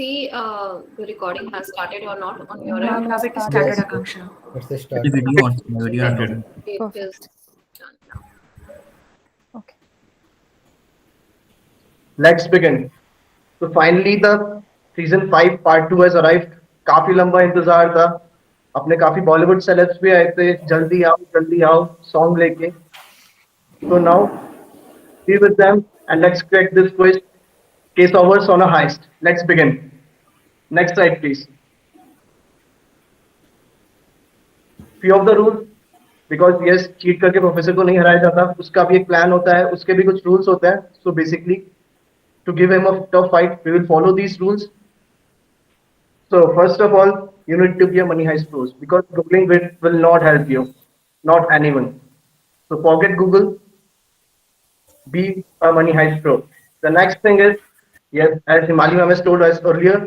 see the recording has started or not on your Ma'am, end? now it is Yes, started, yes. Akanksha. It's the It start. is video on my video Yes, uploading. it is Perfect. done now. Okay. Let's begin. So finally the season 5 part 2 has arrived. काफी लंबा इंतजार था. अपने काफी Bollywood celebs भी आए थे. जल्दी आओ सॉन्ग लेके. So now be with them and let's crack this quiz. Case overs on a heist. Let's begin. Next slide please. Few of the rules. Because yes cheat करके प्रोफेसर को नहीं हराया जाता, उसका भी एक प्लान होता है, उसके भी कुछ रूल्स होते हैं. So basically to give him a tough fight we will follow these rules. So first of all, you need to be a money heist pros because googling will not help you, not anyone. So forget Google, be a money heist pro. The next thing is, yes, as Himali ma'am has told us earlier,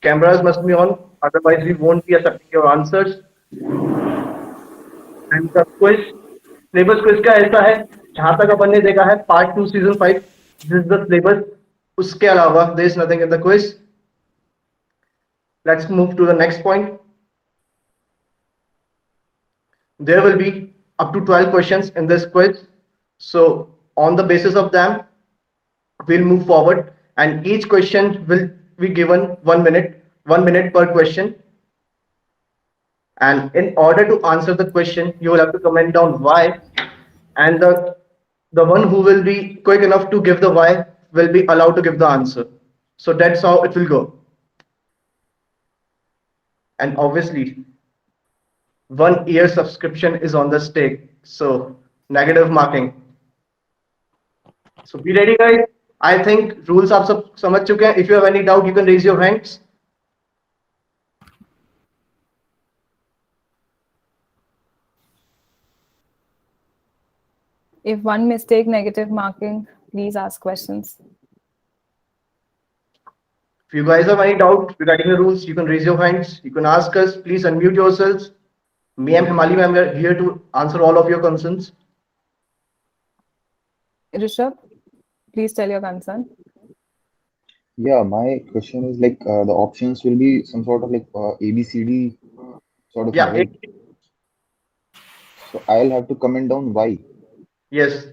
cameras must be on, otherwise we won't be accepting your answers. And the quiz, syllabus quiz का ऐसा है, जहां तक अपन ने देखा है part 2 season 5, this is the syllabus. उसके अलावा there is nothing in the quiz. Let's move to the next point. There will be up to 12 questions in this quiz. So on the basis of them, we'll move forward and each question will be given 1 minute per question. And in order to answer the question, you will have to comment down why, and the one who will be quick enough to give the why will be allowed to give the answer. So that's how it will go. And obviously 1 year subscription is on the stake, so negative marking. So be ready guys. I think rules आप सब समझ चुके हैं. If you have any doubt you can raise your hands. If one mistake, negative marking, please ask questions. If you guys have any doubt regarding the rules, you can raise your hands. You can ask us. Please unmute yourselves. Me and Himali ma'am are here to answer all of your concerns. Rishabh, please tell your concern. Yeah, my question is like the options will be some sort of like ABCD sort of Yeah. thing, right? So I'll have to comment down why. Yes.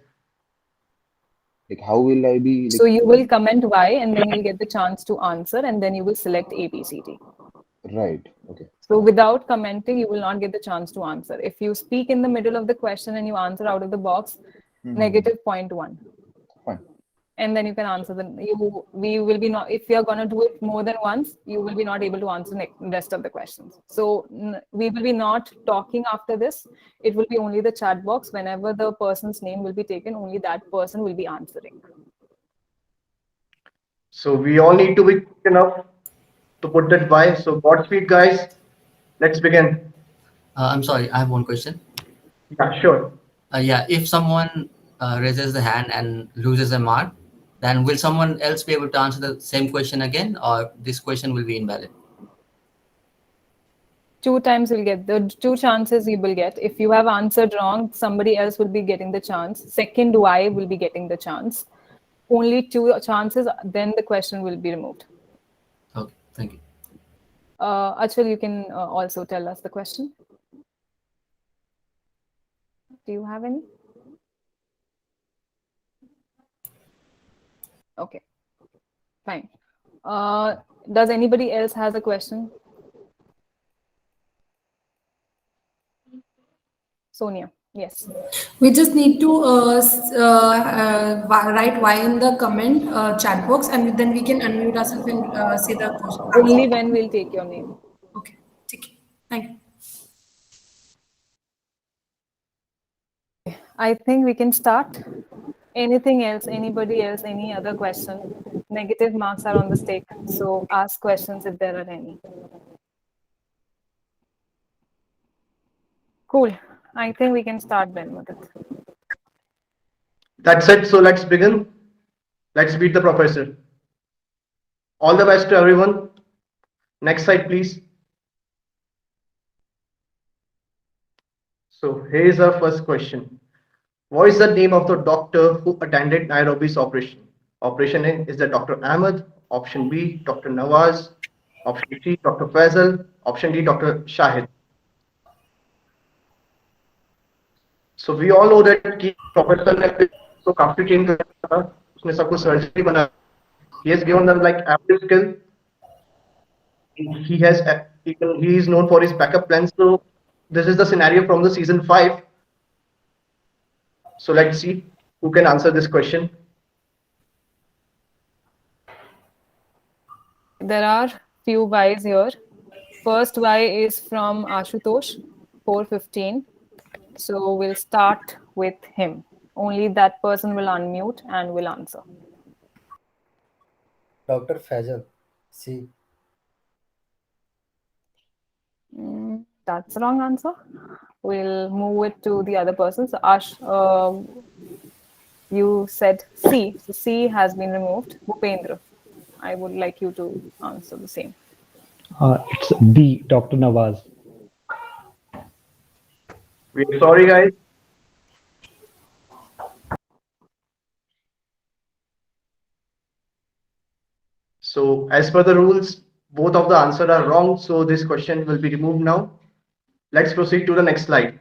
Like how will I be like, So you will comment why, and then you'll get the chance to answer, and then you will select A, B, C, D. right? Okay. So without commenting, you will not get the chance to answer. If you speak in the middle of the question and you answer out of the box, negative 0.1. Fine. And then you can answer we will be not, if you are going to do it more than once, you will be not able to answer the rest of the questions. So we will be not talking after this. It will be only the chat box. Whenever the person's name will be taken, only that person will be answering. So we all need to be quick enough to put that why. So Godspeed guys. Let's begin. I'm sorry, I have one question. Yeah, sure. Yeah, if someone raises the hand and loses a mark, then will someone else be able to answer the same question again, or this question will be invalid? 2 times you'll get the 2 chances you will get. If you have answered wrong, somebody else will be getting the chance. Second why will be getting the chance. Only 2 chances, then the question will be removed. Okay, thank you. Achal, you can also tell us the question. Do you have any? Okay, fine. Does anybody else has a question? Sonia, yes. We just need to write why in the comment chat box, and then we can unmute ourselves and say the question. Only when we'll take your name. Okay, take it. Thank you. I think we can start. Anything else? Anybody else? Any other question? Negative marks are on the stake, so ask questions if there are any. Cool. I think we can start then with it. That's it. So let's begin. Let's beat the professor. All the best to everyone. Next slide, please. So here's our first question. What is the name of the doctor who attended Nairobi's operation? Operation A is the Dr. Ahmed. Option B, Dr. Nawaz. Option C, Dr. Faisal. Option D, Dr. Shahid. So we all know that कि professor ने तो काफी train करा था, उसने सबको surgery बना. He has given them like average skill. He has he is known for his backup plans. So this is the scenario from the season 5. So let's see who can answer this question. There are few Ys here. First Y is from Ashutosh, 415. So we'll start with him. Only that person will unmute and will answer. Dr. Faisal. C. That's the wrong answer. We'll move it to the other person. So Ash, you said C. So C has been removed. Bhupendra, I would like you to answer the same. It's D, Dr. Nawaz. We're sorry, guys. So as per the rules, both of the answers are wrong. So this question will be removed now. Let's proceed to the next slide.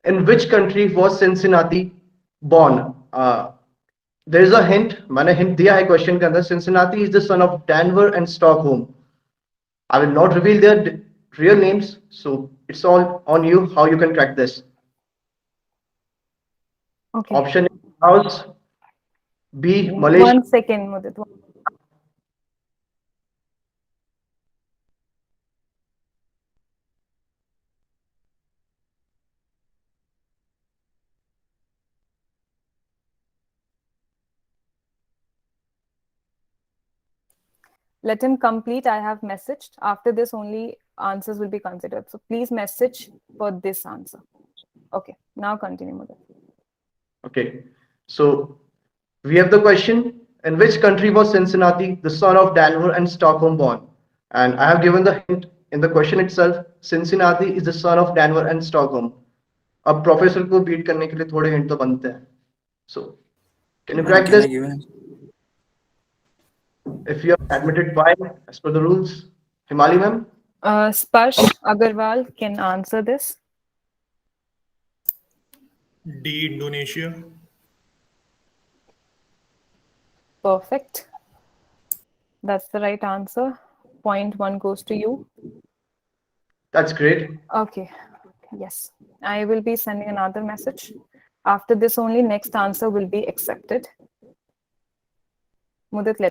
In which country was Cincinnati born? There is a hint. मैंने hint दिया है question के अंदर. Cincinnati is the son of Denver and Stockholm. I will not reveal their real names, so it's all on you how you can crack this. Okay. Option A, Laos. B, Malaysia. 1 second, Mudit. Let him complete. I have messaged. After this, only answers will be considered. So please message for this answer. Okay, now continue, Mudit. Okay, so we have the question: in which country was Cincinnati, the son of Denver and Stockholm, born? And I have given the hint in the question itself. Cincinnati is the son of Denver and Stockholm. अब professor को beat करने के लिए थोड़े hint तो बनते हैं. So can you crack this? If you are admitted by as per the rules, Himali ma'am. Sparsh Agarwal can answer this. D, Indonesia. Perfect. That's the right answer. Point 1 goes to you. That's great. Okay. Yes. I will be sending another message. After this, only next answer will be accepted. Mudit,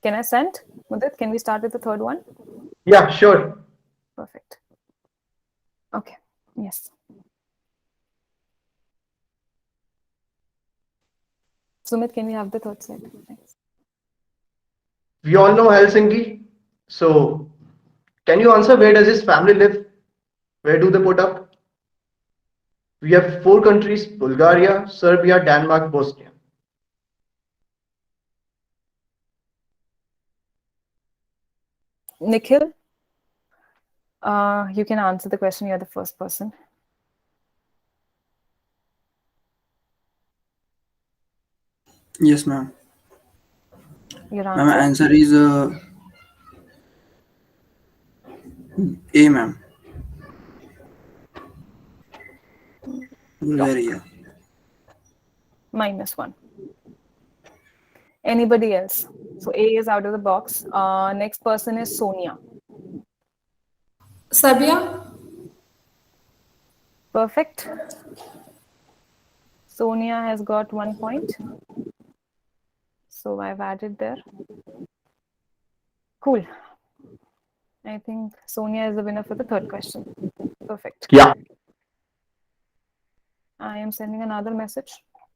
can I send? Mudit, can we start with the third one? Yeah, sure. Perfect. Okay. Yes. Sumit, can we have the third slide? Thanks. We all know Helsinki. So can you answer where does his family live? Where do they put up? We have 4 countries: Bulgaria, Serbia, Denmark, Bosnia. Nikhil, you can answer the question. You're the first person. Yes, ma'am. Your Ma'am, answer? answer is A, ma'am. Bulgaria. -1. Anybody else? So A is out of the box. Next person is Sonia. Serbia. Perfect. Sonia has got 1 point. So I've added there. Cool. I think Sonia is the winner for the third question. Perfect. Yeah. I am sending another message.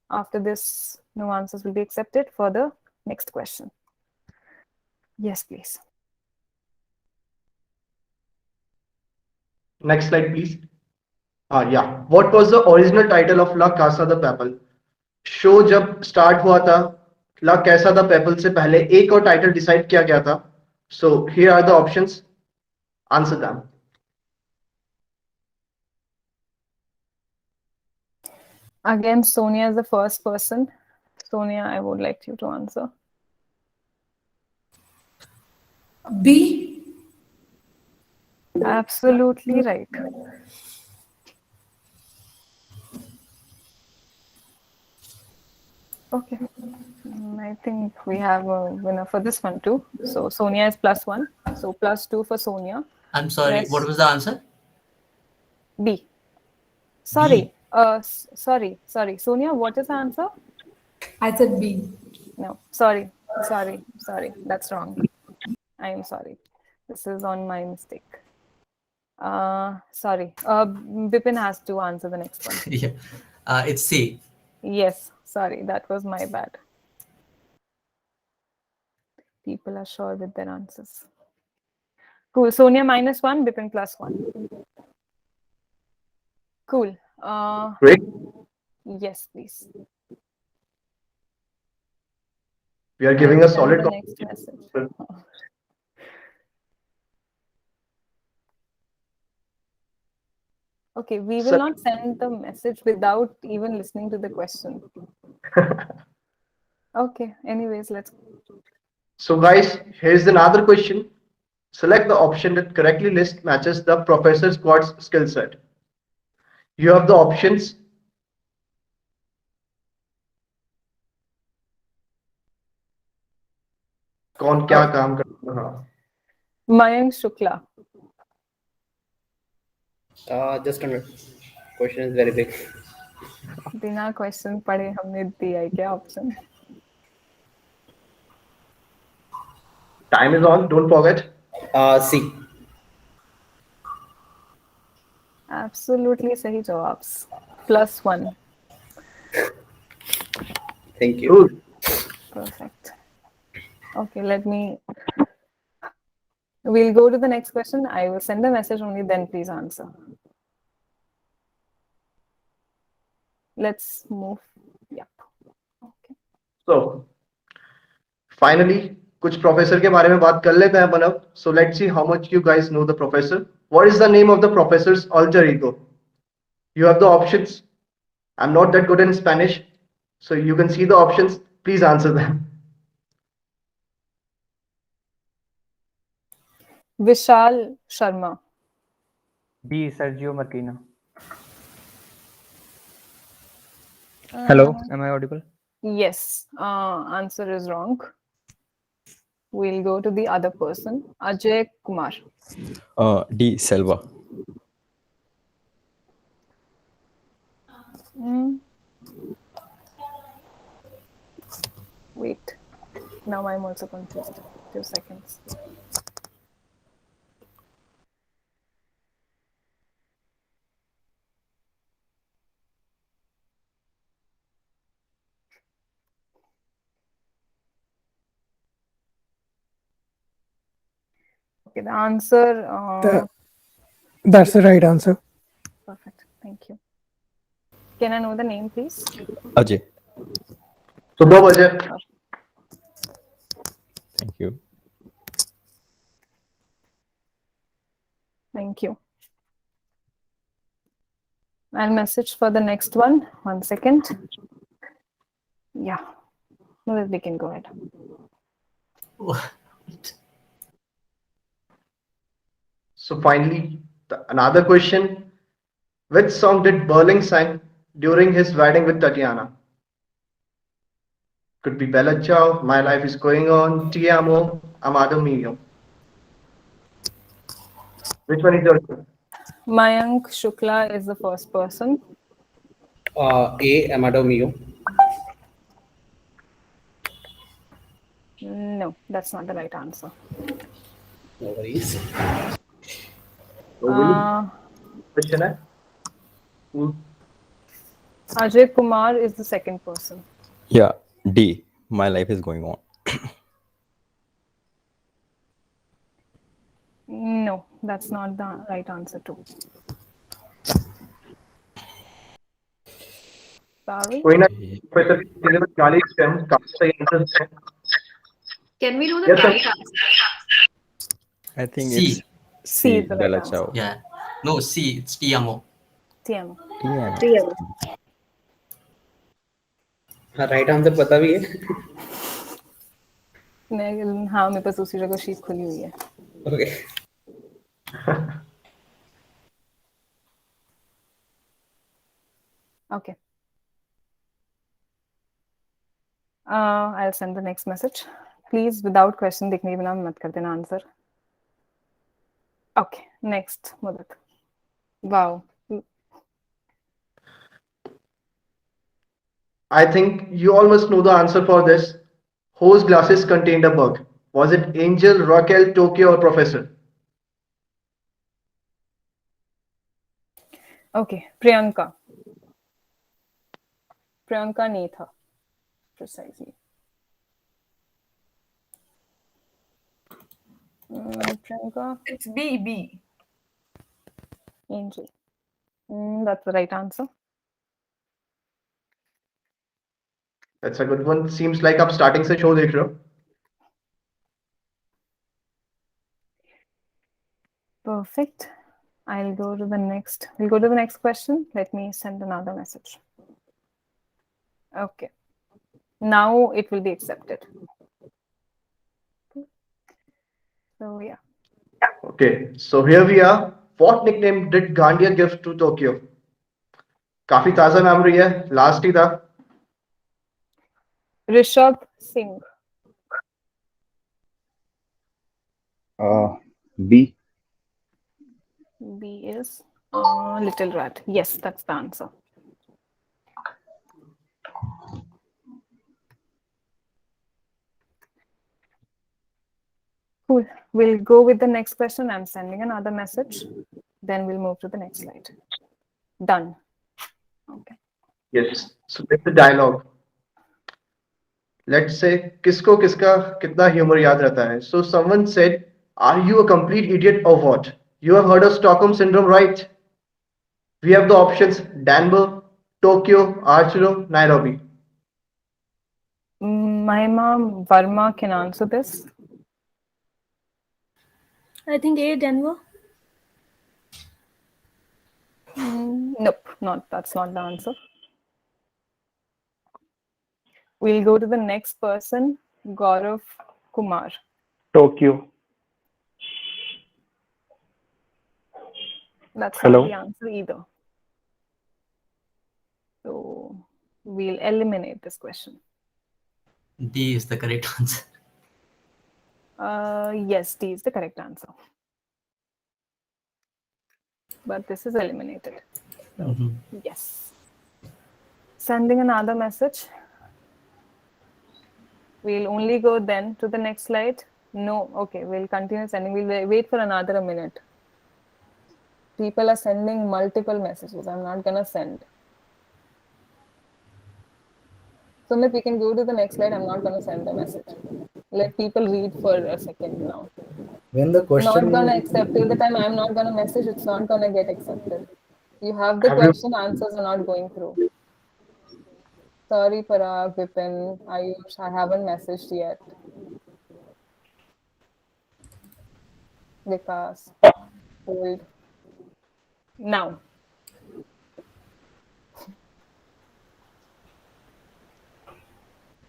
After this, no answers will be accepted for the next question. Yes, please. Next slide, please. Yeah. What was the original title of La Casa de Papel? Show जब start हुआ था, ला कैसा the PayPal से पहले एक और title decide किया गया था. So here are the options. Answer them. Again, Sonia is the first person. Sonia, I would like you to answer. B. Absolutely right. Okay. I think we have a winner for this one too. So Sonia is +1. So +2 for Sonia. I'm sorry, Yes. what was the answer? B. Sorry. Sorry. Sonia, what is the answer? I said B. No. Sorry. That's wrong. I am sorry. This is on my mistake. Sorry. Bipin has to answer the next one. Yeah, it's C. Yes. Sorry. That was my bad. People are sure with their answers. Cool. Sonia -1, Bipin +1. Cool. Great. Yes, please. We are giving a Send solid the next message. Okay, we will Sir. not send the message without even listening to the question. Okay, anyways, let's. So guys, here's another question. Select the option that correctly list matches the professor squad's skill set. You have the options. कौन क्या काम कर रहा है? Mayank Shukla. Just a minute. Question is very big. बिना question पढ़े हमने दिया है क्या option? Time is on. Don't forget. C. Absolutely सही जवाब. +1. Thank you. Good. Perfect. Okay, let me. We'll go to the next question. I will send the message only, then please answer. Let's move. Yep. Okay. So, finally, कुछ professor के बारे में बात कर लेते हैं अपन अब. So let's see how much you guys know the professor. What is the name of the professor's alter ego? You have the options. I'm not that good in Spanish, so you can see the options. Please answer them. Vishal Sharma. B. Sergio Marquina. Hello, Am I audible? Yes. Answer is wrong. We'll go to the other person. Ajay Kumar. D. Selva. Wait. Now I'm also confused. 2 seconds. Okay, the answer. That's the right answer. Perfect. Thank you. Can I know the name, please? Ajay. Subha Ajay. Thank you. Thank you. I'll message for the next one. 1 second. Yeah. No, we can go ahead. So finally, another question. Which song did Berling sing during his wedding with Tatiana? Could be Bella Ciao, My Life is Going On, Ti Amo, Amado Mio. Which one is your choice? Mayank Shukla is the first person. A. Amado Mio. No, that's not the right answer. No worries. Question है? Ajay Kumar is the second person. Yeah, D. My life is going on. No, that's not the right answer too. Sorry. कोई ना professor के लिए गाली stem काफी सही answer है. Can we do the Yes, sir. right answer? I think C. it's C C. is the right Bella answer. Ciao. Yeah. No, C. It's Tiamo. TM. Yeah. हाँ right answer पता भी है. हाँ मेरे पास दूसरी जगह शीट खुली हुई है. Okay. Okay. I'll send the next message. Please, without question, देखने के बिना मत कर देना answer. Okay, next, Mudit. Wow. I think you all must know the answer for this. Whose glasses contained a bug? Was it Angel, Raquel, Tokyo, or Professor? Okay, Priyanka. Priyanka नहीं था. Precisely. Priyanka. It's B. Angel. That's the right answer. That's a good one. Seems like आप starting से show देख रहे हो. Perfect. I'll go to the next. We'll go to the next question. Let me send another message. Okay. Now it will be accepted. So yeah. Okay, so here we are. What nickname did Gandia give to Tokyo? काफी ताजा memory है. Last ही था. Rishabh Singh. B. B is Little Rat. Yes, that's the answer. Cool. We'll go with the next question. I'm sending another message. Then we'll move to the next slide. Done. Okay. Yes. So it's the dialogue. Let's say किसको किसका कितना humor याद रहता है. So someone said, "Are you a complete idiot or what? You have heard of Stockholm syndrome, right?" We have the options: Denver, Tokyo, Archero, Nairobi. My mom Varma can answer this. I think A, Denver. Nope, that's not the answer. We'll go to the next person, Gaurav Kumar. Tokyo. That's Hello? not the answer either. So we'll eliminate this question. D is the correct answer. Yes, D is the correct answer. But this is eliminated. Yes. Sending another message. We'll only go then to the next slide. No, okay, we'll continue sending. We'll wait for another a minute. People are sending multiple messages. I'm not gonna send. Sumit, we can go to the next slide. I'm not gonna send the message. Let people read for a second now. When the question Not gonna accept. Till the time I'm not gonna message, it's not gonna get accepted. You have the question, answers are not going through. Sorry, Parag, Vipin, Ayush, I haven't messaged yet. Vikas, hold. Now.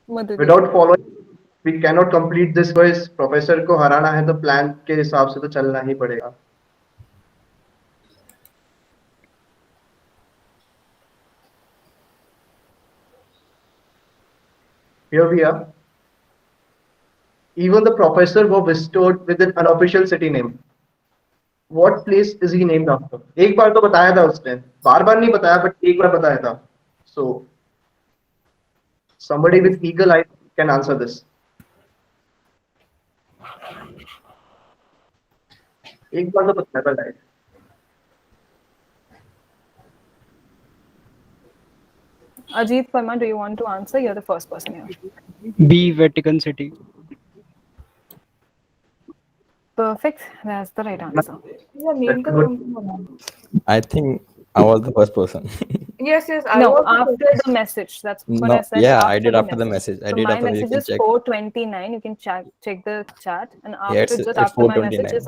Madhuri. Without following, we cannot complete this quiz. Professor को हराना है तो plan के हिसाब से तो चलना ही पड़ेगा. Here we are. Even the professor was bestowed with an unofficial city name. What place is he named after? एक बार तो बताया था उसने. बार-बार नहीं बताया, but एक बार बताया था. So somebody with eagle eye can answer this. एक बार तो बताया था guys. Ajit Verma, do you want to answer? You're the first person here. B. Vatican City. Perfect. That's the right answer. Yeah, name the I think I was the first person. Yes, yes. I No, want to after the message. That's what No, I said. yeah, I did after the message. message. I So did my after the, you message can is check. 4:29. You can check the chat, and Yeah, after it's after my message 4:29. is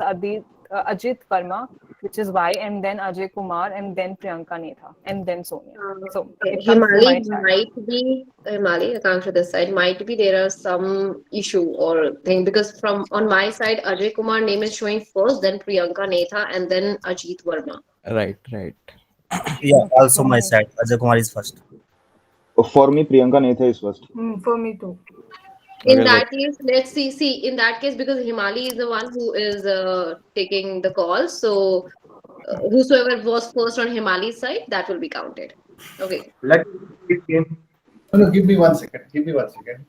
Ajit Verma, which is Y, and then Ajay Kumar, and then Priyanka Netha, and then Sonia. So Okay. it comes to my Himali chat. might be Himali, Akanksha this side might be there are some issue or thing because from on my side Ajay Kumar name is showing first, then Priyanka Netha, and then Ajit Verma. Right, right. Yeah, also my side. Ajay Kumar is first. For me, Priyanka Netha is first. For me too. In Okay, that case, let's see. In that case, because Himali is the one who is taking the call, so whosoever was first on Himali's side, that will be counted. Okay. Let's play this game. No, give me 1 second. Give me 1 second.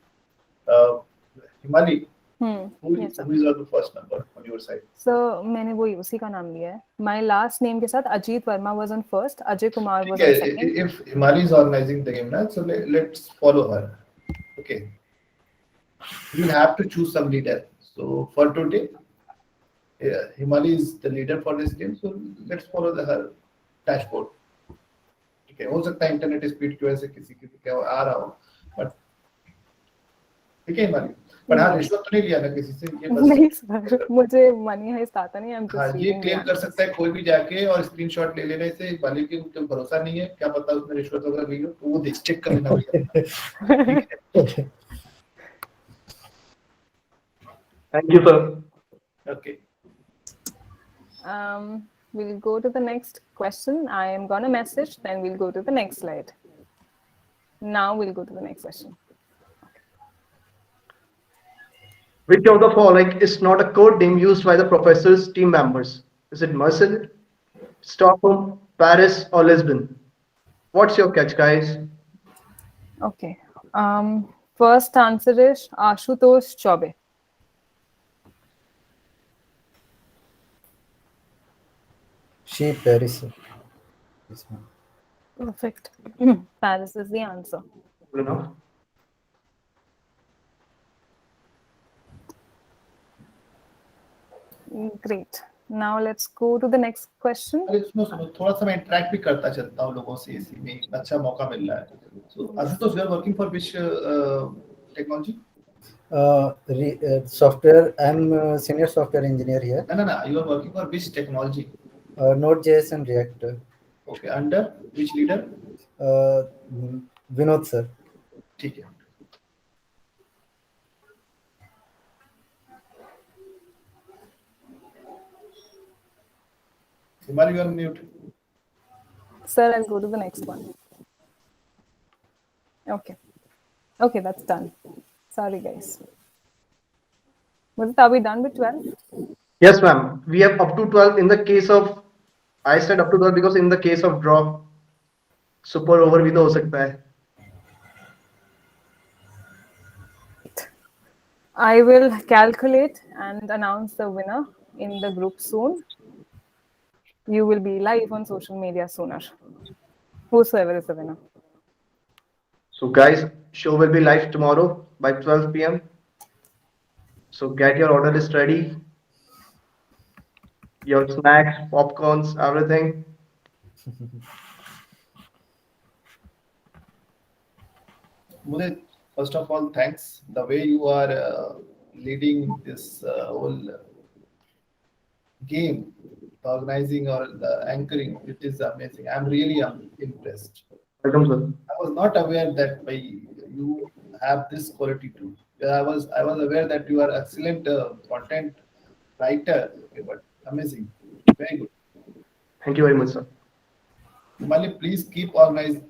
Himali, who Yes, sir. is the first number on your side? So मैंने वही उसी का नाम लिया है. My last name के साथ Ajit Verma was on first, Ajay Kumar was on Okay, second. if Himali is organizing the game, so let's follow her. Okay. You have to choose some leader. So for today, Himali is the leader for this game. So let's follow her dashboard. ठीक है, हो सकता है internet speed की वजह से किसी के आ रहा हो, बट ठीक है हिमाली, पर हाँ रिश्वत तो नहीं लिया ना किसी से, ये बस नहीं सर, मुझे मनी हाइस्ट आता नहीं. I'm हाँ just ये reading क्लेम the कर सकता है कोई भी जाके और स्क्रीनशॉट ले लेने से हिमाली के ऊपर भरोसा नहीं है, क्या पता उसने रिश्वत वगैरह ली हो, तो वो देख चेक कर लेना भैया. Thank you, sir. Okay. We'll go to the next question. I am gonna message, then we'll go to the next slide. Now we'll go to the next question. Which of the following is not a code name used by the professor's team members? Is it Marseille, Stockholm, Paris, or Lisbon? What's your catch, guys? Okay. First answer is Ashutosh Chobe. She Paris. Perfect. Paris is the answer. You know? Great. Now let's go to the next question. अरे सुनो थोड़ा सा मैं interact भी करता चलता हूँ लोगों से, इसी में एक अच्छा मौका मिल रहा है. So Ashutosh, you are working for which technology? Software. I'm senior software engineer here. No. You are working for which technology? Node.js and React. Okay. Under which leader? Vinod sir. ठीक है. Himali, you are mute. Sir, I'll go to the next one. Okay. Okay, that's done. Sorry, guys. Are we done with 12? Yes, ma'am. We have up to 12 in the case of, I said up to 12 because in the case of draw, super over भी तो हो सकता है. I will calculate and announce the winner in the group soon. You will be live on social media sooner. Whosoever is the winner. So guys, show will be live tomorrow by 12 p.m. So get your order list ready. Your snacks, popcorns, everything. Mudit, first of all, thanks. The way you are leading this whole game, the organizing or the anchoring, it is amazing. I'm really impressed. Welcome, sir. I was not aware that you have this quality too. I was aware that you are excellent content writer, okay, but amazing, very good. Thank you very much, sir. Himali, please keep organizing.